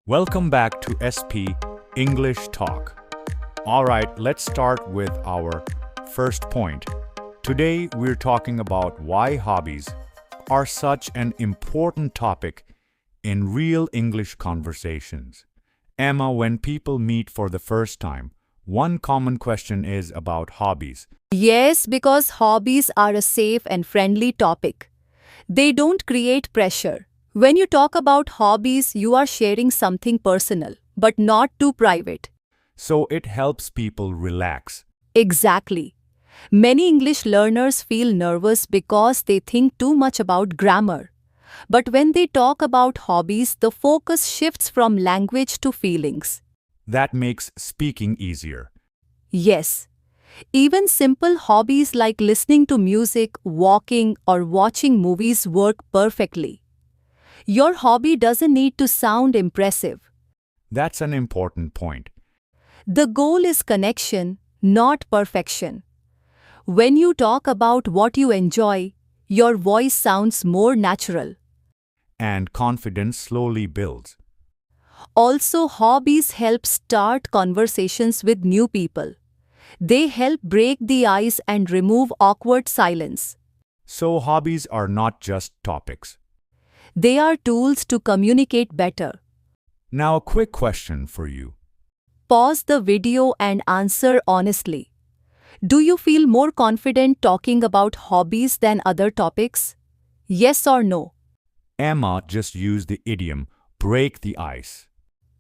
Welcome back to SP English Talk. Alright, let's start with our first point. Today we're talking about why hobbies are such an important topic in real English conversations. Emma, when people meet for the first time, one common question is about hobbies. Yes, because hobbies are a safe and friendly topic. They don't create pressure. When you talk about hobbies, you are sharing something personal, but not too private. So it helps people relax. Exactly. Many English learners feel nervous because they think too much about grammar. But when they talk about hobbies, the focus shifts from language to feelings. That makes speaking easier. Yes. Even simple hobbies like listening to music, walking, or watching movies work perfectly. Your hobby doesn't need to sound impressive. That's an important point. The goal is connection, not perfection. When you talk about what you enjoy, your voice sounds more natural. And confidence slowly builds. Also, hobbies help start conversations with new people. They help break the ice and remove awkward silence. So hobbies are not just topics. They are tools to communicate better. Now a quick question for you. Pause the video and answer honestly. Do you feel more confident talking about hobbies than other topics? Yes or no? Emma just used the idiom, break the ice.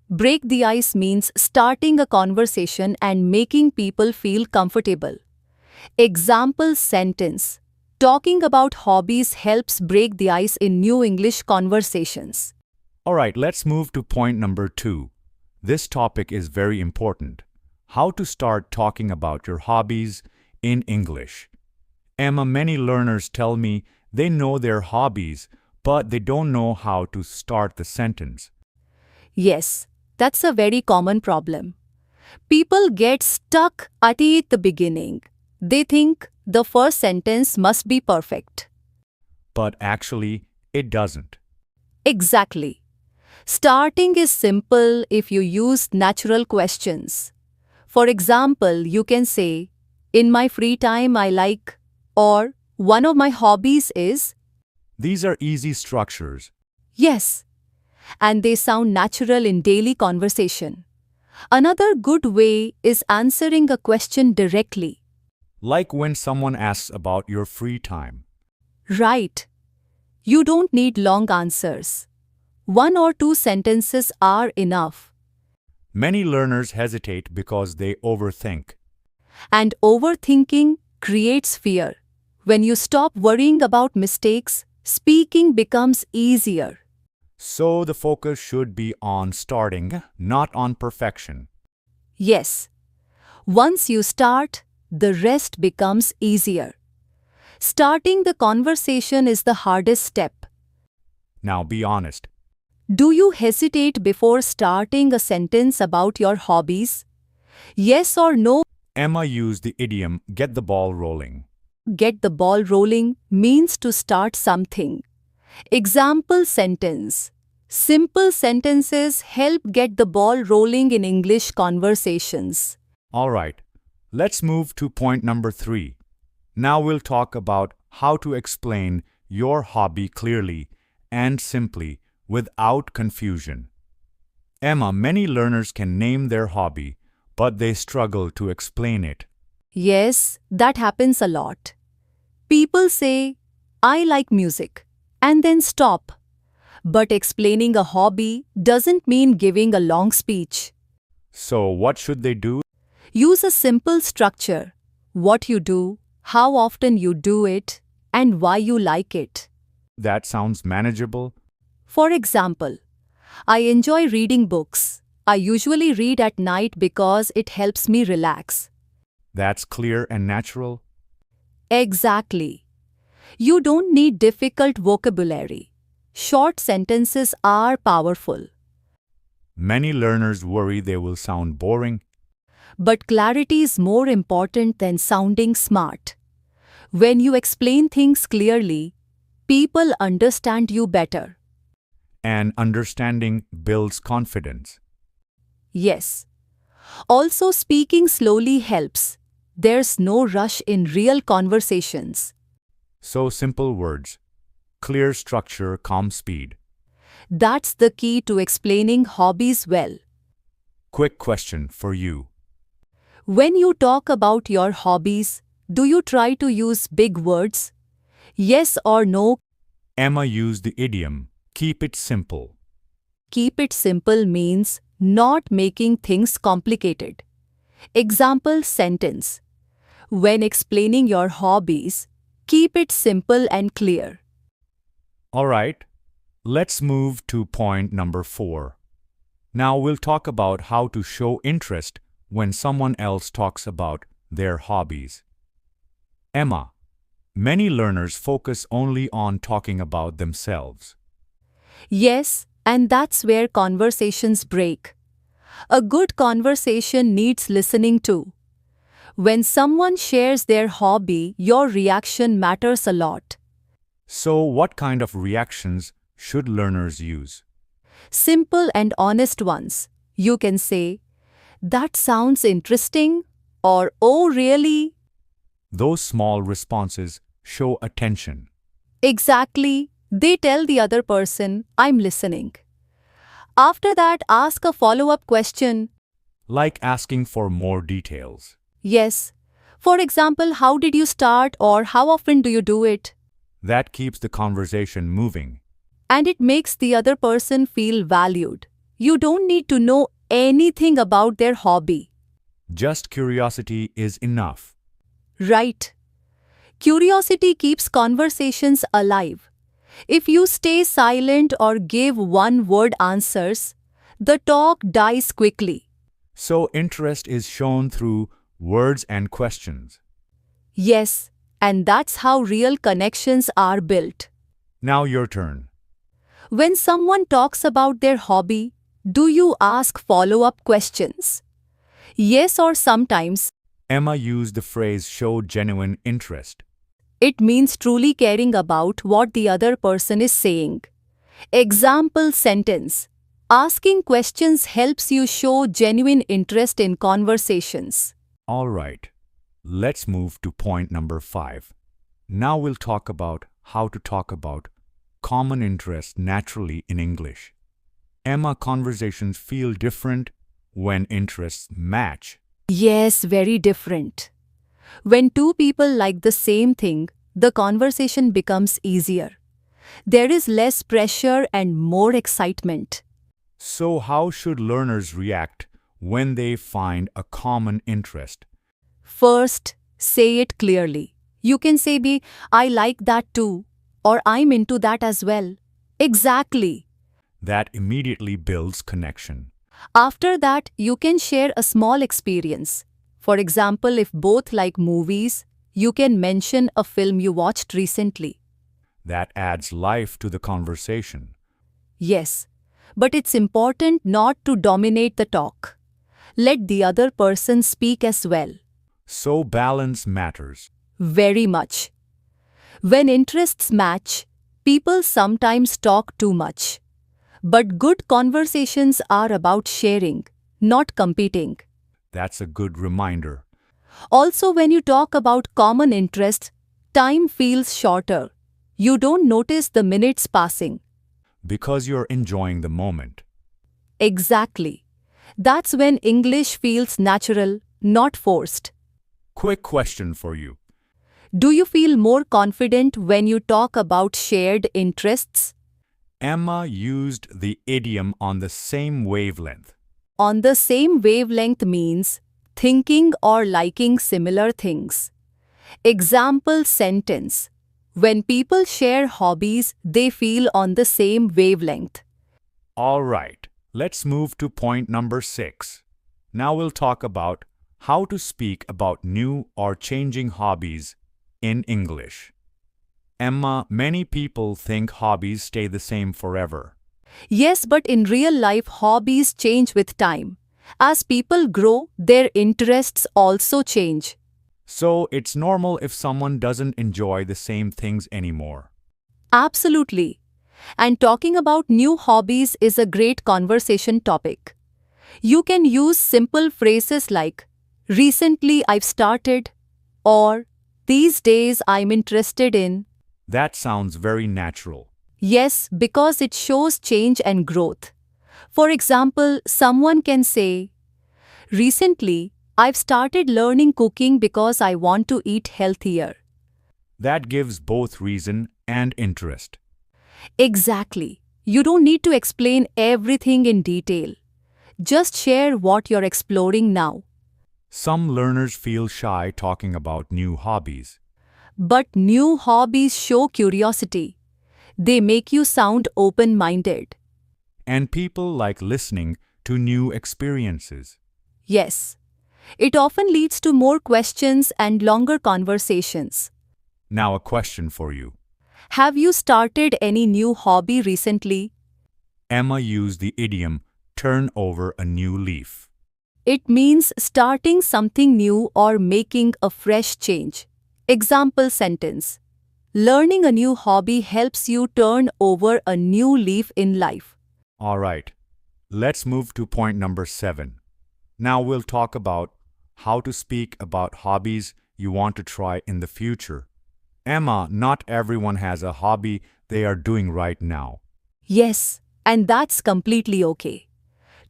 Break the ice means starting a conversation and making people feel comfortable. Example sentence. Talking about hobbies helps break the ice in new English conversations. Alright, let's move to point number 2. This topic is very important. How to start talking about your hobbies in English. Emma, many learners tell me they know their hobbies, but they don't know how to start the sentence. Yes, that's a very common problem. People get stuck at the beginning. They think the first sentence must be perfect. But actually, it doesn't. Exactly. Starting is simple if you use natural questions. For example, you can say, in my free time I like, or one of my hobbies is, These are easy structures. yes, and they sound natural in daily conversation. Another good way is answering a question directly. Like when someone asks about your free time. Right. You don't need long answers. 1 or 2 sentences are enough. Many learners hesitate because they overthink. And overthinking creates fear. When you stop worrying about mistakes, speaking becomes easier. So the focus should be on starting, not on perfection. Yes. Once you start, the rest becomes easier. Starting the conversation is the hardest step. Now be honest. Do you hesitate before starting a sentence about your hobbies? Yes or no? Emma used the idiom, get the ball rolling. Get the ball rolling means to start something. Example sentence. Simple sentences help get the ball rolling in English conversations. Alright, let's move to point number 3. Now we'll talk about how to explain your hobby clearly and simply without confusion. Emma, many learners can name their hobby, but they struggle to explain it. Yes, that happens a lot. People say, I like music, and then stop. But explaining a hobby doesn't mean giving a long speech. So what should they do? Use a simple structure. What you do, how often you do it, and why you like it. That sounds manageable. For example, I enjoy reading books. I usually read at night because it helps me relax. That's clear and natural. Exactly. You don't need difficult vocabulary. Short sentences are powerful. Many learners worry they will sound boring. But clarity is more important than sounding smart. When you explain things clearly, people understand you better. and understanding builds confidence. Yes. Also, speaking slowly helps. There's no rush in real conversations. So simple words, clear structure, calm speed. That's the key to explaining hobbies well. Quick question for you. When you talk about your hobbies, do you try to use big words? Yes or no? Emma used the idiom, keep it simple. Keep it simple means not making things complicated. Example sentence. When explaining your hobbies, keep it simple and clear. All right, let's move to point number 4. Now we'll talk about how to show interest when someone else talks about their hobbies. Emma, many learners focus only on talking about themselves. Yes, and that's where conversations break. A good conversation needs listening too. When someone shares their hobby, your reaction matters a lot. So, what kind of reactions should learners use? Simple and honest ones. You can say, "That sounds interesting," or "Oh, really?" Those small responses show attention. Exactly. They tell the other person, "I'm listening." After that, ask a follow-up question. Like asking for more details. Yes. For example, how did you start or how often do you do it? That keeps the conversation moving. And it makes the other person feel valued. You don't need to know anything about their hobby. Just curiosity is enough. Right. Curiosity keeps conversations alive. If you stay silent or give one-word answers, the talk dies quickly. So, interest is shown through words and questions. Yes, and that's how real connections are built. Now, your turn. When someone talks about their hobby, do you ask follow-up questions? Yes, or sometimes Emma used the phrase show genuine interest. it means truly caring about what the other person is saying. Example sentence. Asking questions helps you show genuine interest in conversations. All right, let's move to point number 5. Now we'll talk about how to talk about common interests naturally in English. Emma, conversations feel different when interests match. Yes, very different. When two people like the same thing, the conversation becomes easier. There is less pressure and more excitement. So, how should learners react when they find a common interest? First, say it clearly. You can say I like that too, or I'm into that as well. Exactly. That immediately builds connection. After that, you can share a small experience. For example, if both like movies, you can mention a film you watched recently. That adds life to the conversation. Yes, but it's important not to dominate the talk. Let the other person speak as well. So, balance matters. Very much. When interests match, people sometimes talk too much. But good conversations are about sharing, not competing. That's a good reminder. Also, when you talk about common interests, time feels shorter. You don't notice the minutes passing. Because you're enjoying the moment. Exactly. That's when English feels natural, not forced. Quick question for you. Do you feel more confident when you talk about shared interests? Emma used the idiom on the same wavelength. On the same wavelength means thinking or liking similar things. Example sentence. When people share hobbies, they feel on the same wavelength. All right, let's move to point number 6. Now we'll talk about how to speak about new or changing hobbies in English. Emma, many people think hobbies stay the same forever. Yes, but in real life, hobbies change with time. As people grow, their interests also change. So it's normal if someone doesn't enjoy the same things anymore. Absolutely. And talking about new hobbies is a great conversation topic. You can use simple phrases like, recently I've started, or these days I'm interested in. That sounds very natural. Yes, because it shows change and growth. For example, someone can say, recently I've started learning cooking because I want to eat healthier. That gives both reason and interest. Exactly. You don't need to explain everything in detail. Just share what you're exploring now. Some learners feel shy talking about new hobbies. But new hobbies show curiosity. They make you sound open-minded. And people like listening to new experiences. Yes. It often leads to more questions and longer conversations. Now, a question for you. Have you started any new hobby recently? Emma used the idiom turn over a new leaf. It means starting something new or making a fresh change. Example sentence. Learning a new hobby helps you turn over a new leaf in life. All right, let's move to point number 7. Now we'll talk about how to speak about hobbies you want to try in the future. Emma, not everyone has a hobby they are doing right now. Yes, and that's completely okay.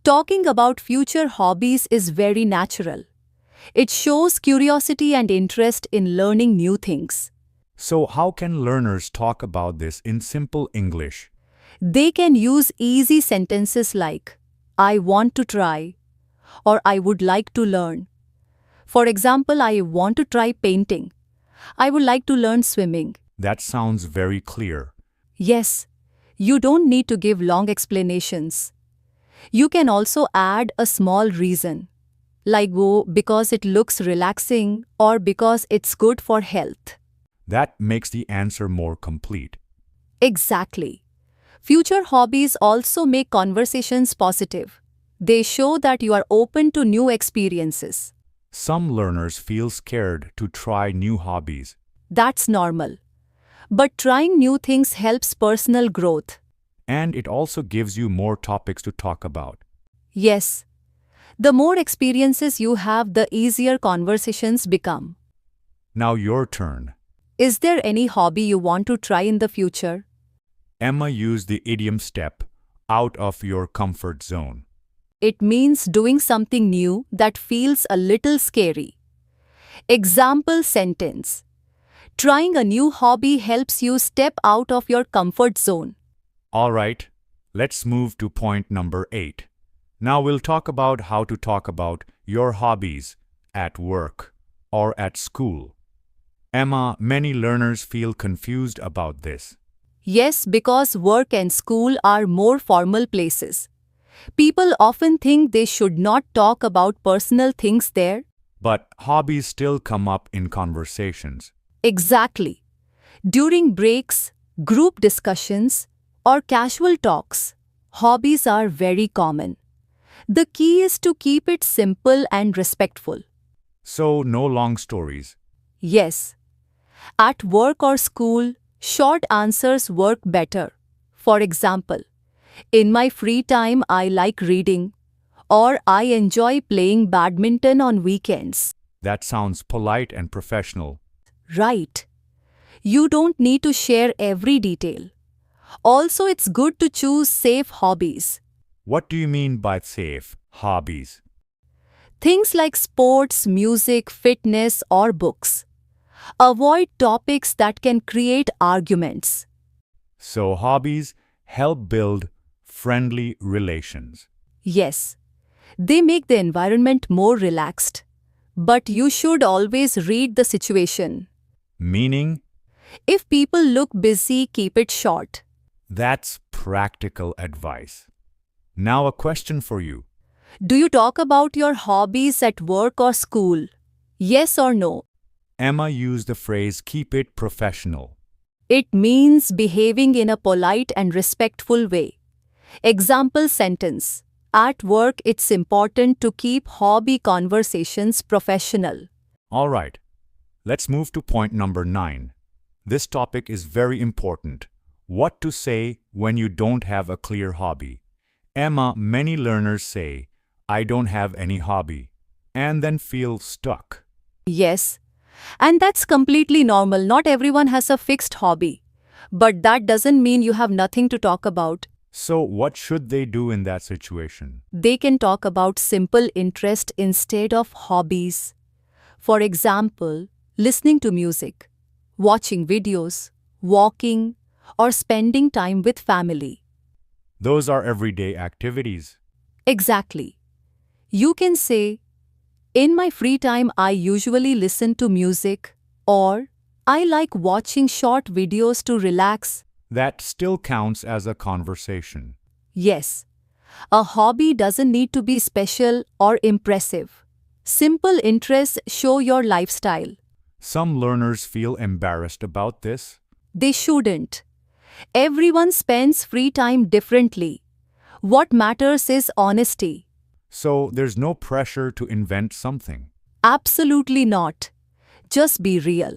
Talking about future hobbies is very natural. It shows curiosity and interest in learning new things. So how can learners talk about this in simple English? They can use easy sentences like, I want to try, or I would like to learn. For example, I want to try painting. I would like to learn swimming. That sounds very clear. Yes, you don't need to give long explanations. You can also add a small reason, like go because it looks relaxing or because it's good for health. That makes the answer more complete. Exactly. Future hobbies also make conversations positive. They show that you are open to new experiences. Some learners feel scared to try new hobbies. That's normal. But trying new things helps personal growth. And it also gives you more topics to talk about. Yes. The more experiences you have, the easier conversations become. Now your turn. Is there any hobby you want to try in the future? Emma used the idiom step out of your comfort zone. It means doing something new that feels a little scary. Example sentence. Trying a new hobby helps you step out of your comfort zone. All right, let's move to point number 8. Now we'll talk about how to talk about your hobbies at work or at school. Emma, many learners feel confused about this. Yes, because work and school are more formal places. People often think they should not talk about personal things there. But hobbies still come up in conversations. Exactly. During breaks, group discussions, or casual talks, hobbies are very common. The key is to keep it simple and respectful. So, no long stories. Yes. At work or school, short answers work better. For example, in my free time I like reading, or I enjoy playing badminton on weekends. That sounds polite and professional. Right. You don't need to share every detail. Also, it's good to choose safe hobbies. What do you mean by safe hobbies? Things like sports, music, fitness, or books. Avoid topics that can create arguments. So, hobbies help build friendly relations. Yes, they make the environment more relaxed. But you should always read the situation. Meaning, If people look busy, keep it short. that's practical advice. Now, a question for you. Do you talk about your hobbies at work or school? Yes or no? Emma used the phrase keep it professional. It means behaving in a polite and respectful way. Example sentence. At work, it's important to keep hobby conversations professional. All right, let's move to point number 9. This topic is very important. What to say when you don't have a clear hobby. Emma, many learners say, I don't have any hobby, and then feel stuck. Yes, and that's completely normal. Not everyone has a fixed hobby. But that doesn't mean you have nothing to talk about. So, what should they do in that situation? They can talk about simple interest instead of hobbies. For example, listening to music, watching videos, walking, or spending time with family. Those are everyday activities. Exactly. You can say, in my free time, I usually listen to music, or I like watching short videos to relax. That still counts as a conversation. Yes, a hobby doesn't need to be special or impressive. Simple interests show your lifestyle. Some learners feel embarrassed about this. They shouldn't. Everyone spends free time differently. What matters is honesty. So, there's no pressure to invent something. Absolutely not. Just be real.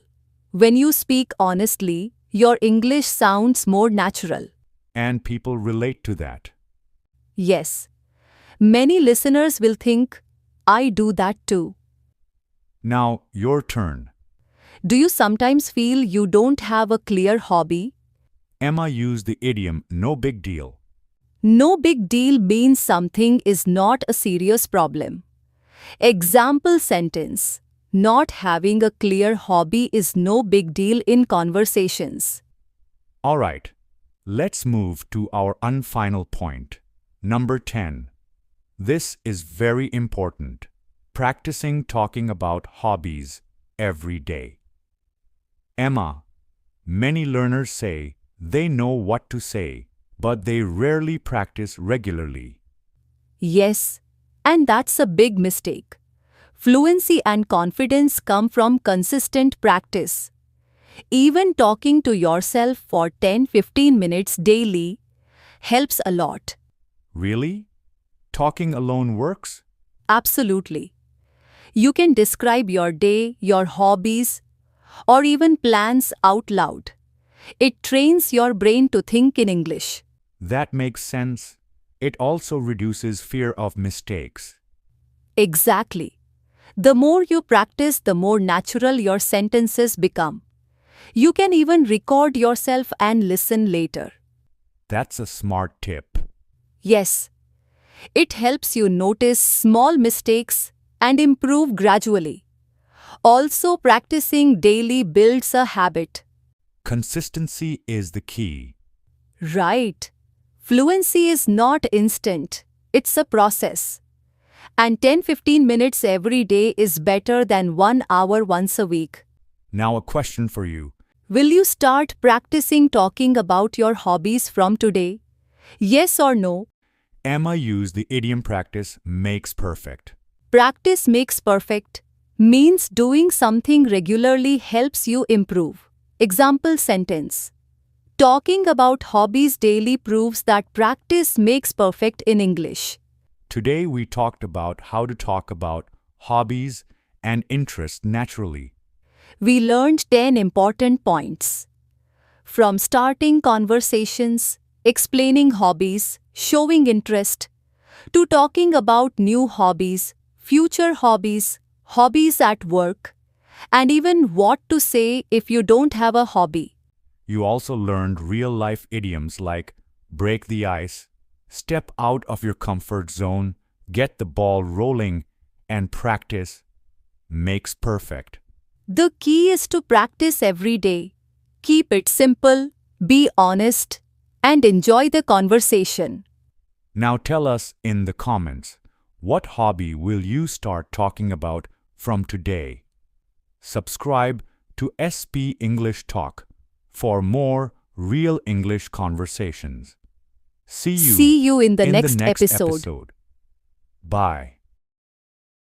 When you speak honestly, your English sounds more natural. And people relate to that. Yes. Many listeners will think, I do that too. Now, your turn. Do you sometimes feel you don't have a clear hobby? Emma used the idiom no big deal. No big deal means something is not a serious problem. Example sentence. Not having a clear hobby is no big deal in conversations. All right, let's move to our final point. Number 10. This is very important. Practicing talking about hobbies every day. Emma, many learners say they know what to say, but they rarely practice regularly. Yes, and that's a big mistake. Fluency and confidence come from consistent practice. Even talking to yourself for 10-15 minutes daily helps a lot. Really? Talking alone works? Absolutely. You can describe your day, your hobbies, or even plans out loud. It trains your brain to think in English. That makes sense. It also reduces fear of mistakes. Exactly. The more you practice, the more natural your sentences become. You can even record yourself and listen later. That's a smart tip. Yes, it helps you notice small mistakes and improve gradually. Also, practicing daily builds a habit. Consistency is the key. Right. Fluency is not instant, it's a process. And 10-15 minutes every day is better than 1 hour once a week. Now, a question for you. Will you start practicing talking about your hobbies from today? Yes or no? Emma used the idiom practice makes perfect. Practice makes perfect means doing something regularly helps you improve. Example sentence. Talking about hobbies daily proves that practice makes perfect in English. Today we talked about how to talk about hobbies and interests naturally. We learned 10 important points. From starting conversations, explaining hobbies, showing interest, to talking about new hobbies, future hobbies, hobbies at work, and even what to say if you don't have a hobby. You also learned real-life idioms like break the ice, step out of your comfort zone, get the ball rolling, and practice makes perfect. The key is to practice every day. Keep it simple, be honest, and enjoy the conversation. Now tell us in the comments, what hobby will you start talking about from today? Subscribe to SP English Talk for more real English conversations. See you See you in the next next episode. episode. Bye.